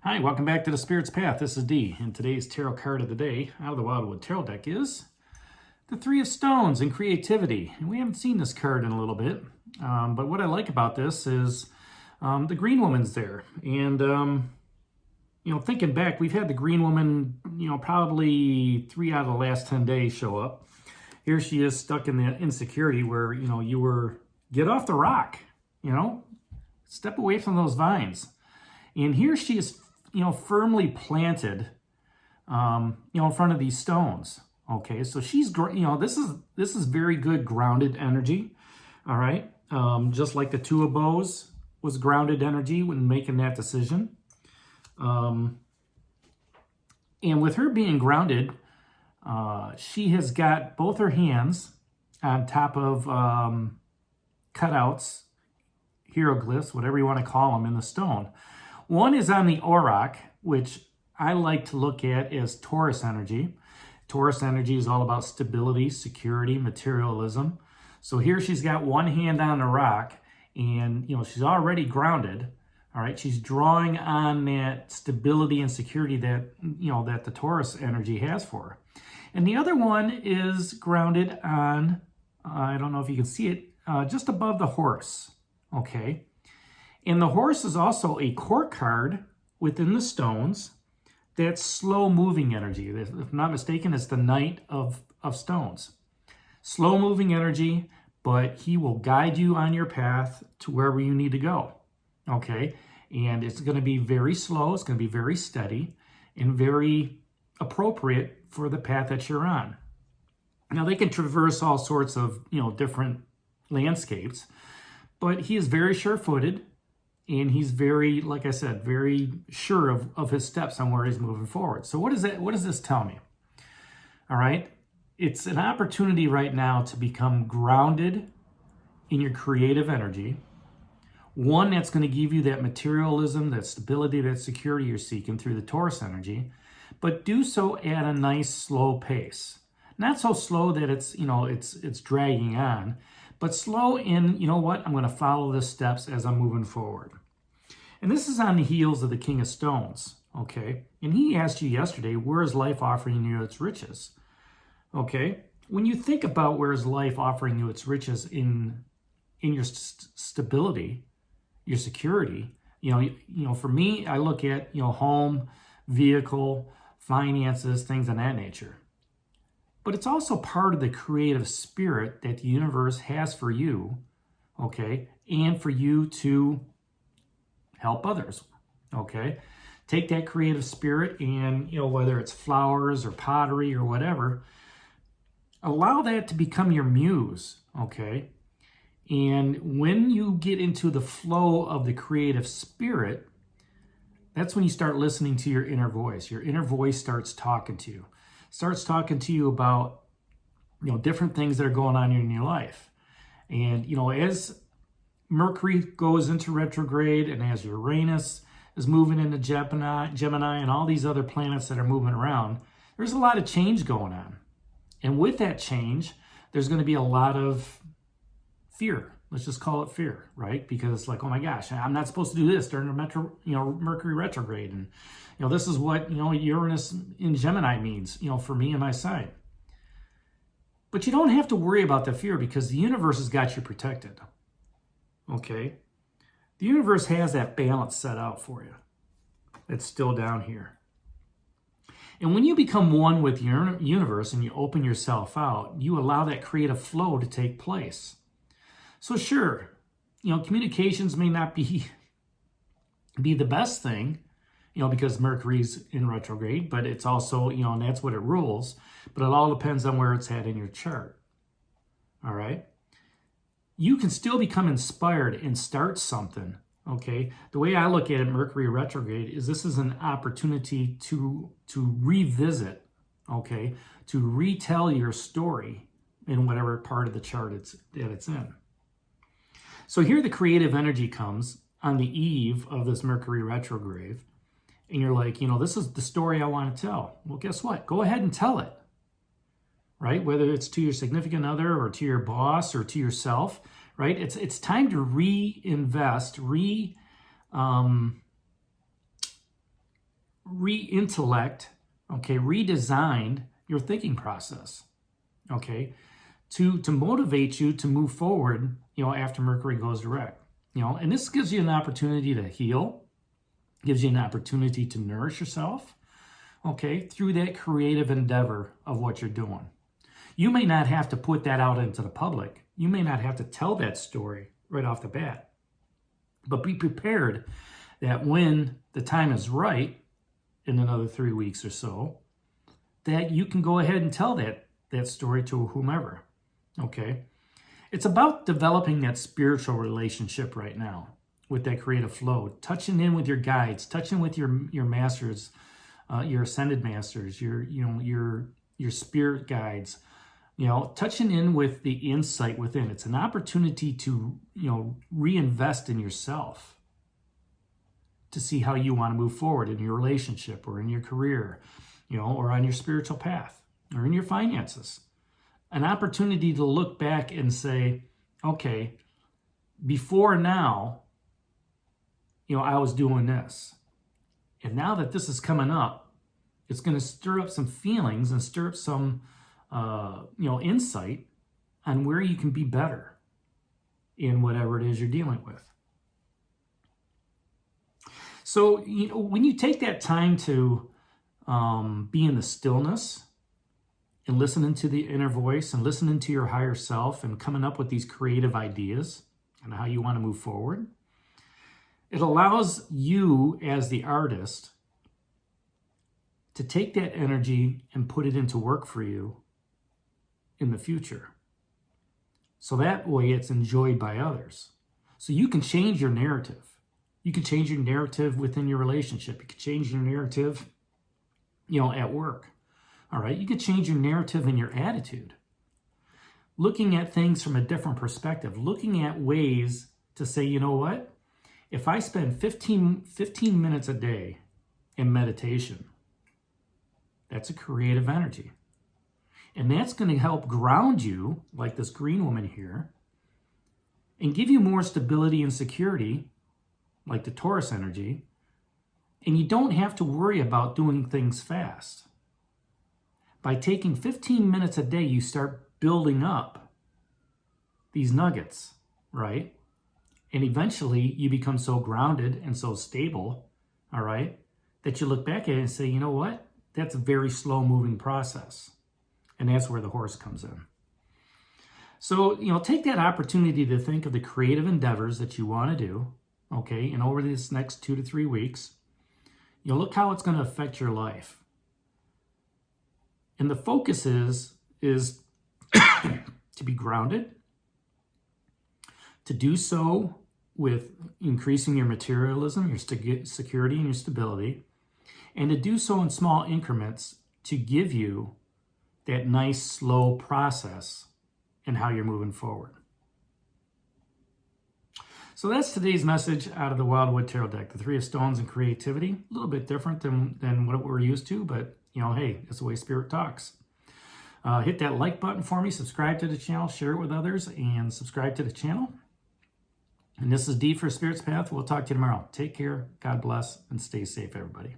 Hi, welcome back to the Spirit's Path. This is Dee, and today's tarot card of the day out of the Wildwood Tarot deck is the Three of Stones and Creativity. And we haven't seen this card in a little bit, but what I like about this is the Green Woman's there. And, thinking back, we've had the Green Woman, probably 3 out of the last 10 days show up. Here she is stuck in the insecurity where, get off the rock, step away from those vines. And here she is, firmly planted, in front of these stones. Okay, so she's, this is very good grounded energy. All right, just like the Two of Bows was grounded energy when making that decision. And with her being grounded, she has got both her hands on top of cutouts, hieroglyphs, whatever you want to call them, in the stone. One is on the auroch, which I like to look at as Taurus energy. Taurus energy is all about stability, security, materialism. So here she's got one hand on the rock, and she's already grounded. All right, she's drawing on that stability and security that that the Taurus energy has for her. And the other one is grounded on, I don't know if you can see it, just above the horse. Okay. And the horse is also a court card within the stones. That's slow-moving energy. If I'm not mistaken, it's the Knight of Stones. Slow-moving energy, but he will guide you on your path to wherever you need to go. Okay? And it's going to be very slow. It's going to be very steady and very appropriate for the path that you're on. Now, they can traverse all sorts of, different landscapes, but he is very sure-footed. And he's very, like I said, very sure of his steps on where he's moving forward. So what does this tell me? All right. It's an opportunity right now to become grounded in your creative energy. One that's going to give you that materialism, that stability, that security you're seeking through the Taurus energy, but do so at a nice, slow pace. Not so slow that it's dragging on, but slow in, I'm going to follow the steps as I'm moving forward. And this is on the heels of the King of Stones, okay? And he asked you yesterday, where is life offering you its riches? Okay? When you think about where is life offering you its riches in your stability, your security, for me, I look at, home, vehicle, finances, things of that nature. But it's also part of the creative spirit that the universe has for you, okay? And for you to help others, okay? Take that creative spirit and, whether it's flowers or pottery or whatever, allow that to become your muse, okay? And when you get into the flow of the creative spirit, that's when you start listening to your inner voice. Your inner voice starts talking to you. Starts talking to you about, different things that are going on in your life. And, as Mercury goes into retrograde and as Uranus is moving into Gemini and all these other planets that are moving around, there's a lot of change going on. And with that change, there's going to be a lot of fear. Let's just call it fear, right? Because it's like, oh my gosh, I'm not supposed to do this during the Mercury retrograde. And, this is what, Uranus in Gemini means, for me and my sign. But you don't have to worry about the fear because the universe has got you protected. Okay? The universe has that balance set out for you. It's still down here. And when you become one with your universe and you open yourself out, you allow that creative flow to take place. So sure, communications may not be the best thing, because Mercury's in retrograde, but it's also, and that's what it rules, but it all depends on where it's at in your chart. All right? You can still become inspired and start something, okay? The way I look at it, Mercury retrograde, is this is an opportunity to revisit, okay? To retell your story in whatever part of the chart that it's in. So here the creative energy comes on the eve of this Mercury retrograde, and you're like, this is the story I want to tell. Well, guess what? Go ahead and tell it, right? Whether it's to your significant other or to your boss or to yourself, right? It's time to reinvest, re-intellect, okay, redesigned your thinking process, okay, to motivate you to move forward, after Mercury goes direct, and this gives you an opportunity to heal, gives you an opportunity to nourish yourself, okay, through that creative endeavor of what you're doing. You may not have to put that out into the public. You may not have to tell that story right off the bat, but be prepared that when the time is right, in another 3 weeks or so, that you can go ahead and tell that story to whomever, okay? It's about developing that spiritual relationship right now with that creative flow, touching in with your guides, touching with your masters, your ascended masters, your spirit guides, touching in with the insight within. It's an opportunity to, reinvest in yourself to see how you want to move forward in your relationship or in your career, or on your spiritual path or in your finances. An opportunity to look back and say, okay, before now, I was doing this. And now that this is coming up, it's going to stir up some feelings and stir up some, insight on where you can be better in whatever it is you're dealing with. So, when you take that time to be in the stillness and listening to the inner voice and listening to your higher self and coming up with these creative ideas and how you want to move forward, it allows you as the artist to take that energy and put it into work for you in the future. So that way it's enjoyed by others. So you can change your narrative. You can change your narrative within your relationship. You can change your narrative, at work. All right. You can change your narrative and your attitude. Looking at things from a different perspective, looking at ways to say, you know what? If I spend 15 minutes a day in meditation, that's a creative energy. And that's going to help ground you, like this green woman here, and give you more stability and security, like the Taurus energy. And you don't have to worry about doing things fast. By taking 15 minutes a day, you start building up these nuggets, right? And eventually you become so grounded and so stable, all right, that you look back at it and say, you know what? That's a very slow moving process. And that's where the horse comes in. So, take that opportunity to think of the creative endeavors that you want to do, okay? And over this next 2 to 3 weeks, look how it's going to affect your life. And the focus is to be grounded, to do so with increasing your materialism, your security, and your stability, and to do so in small increments to give you that nice, slow process in how you're moving forward. So that's today's message out of the Wildwood Tarot deck, the Three of Stones and creativity. A little bit different than what we're used to, but, hey, it's the way Spirit talks. Hit that like button for me, subscribe to the channel, share it with others, and subscribe to the channel. And this is D for Spirit's Path. We'll talk to you tomorrow. Take care, God bless, and stay safe, everybody.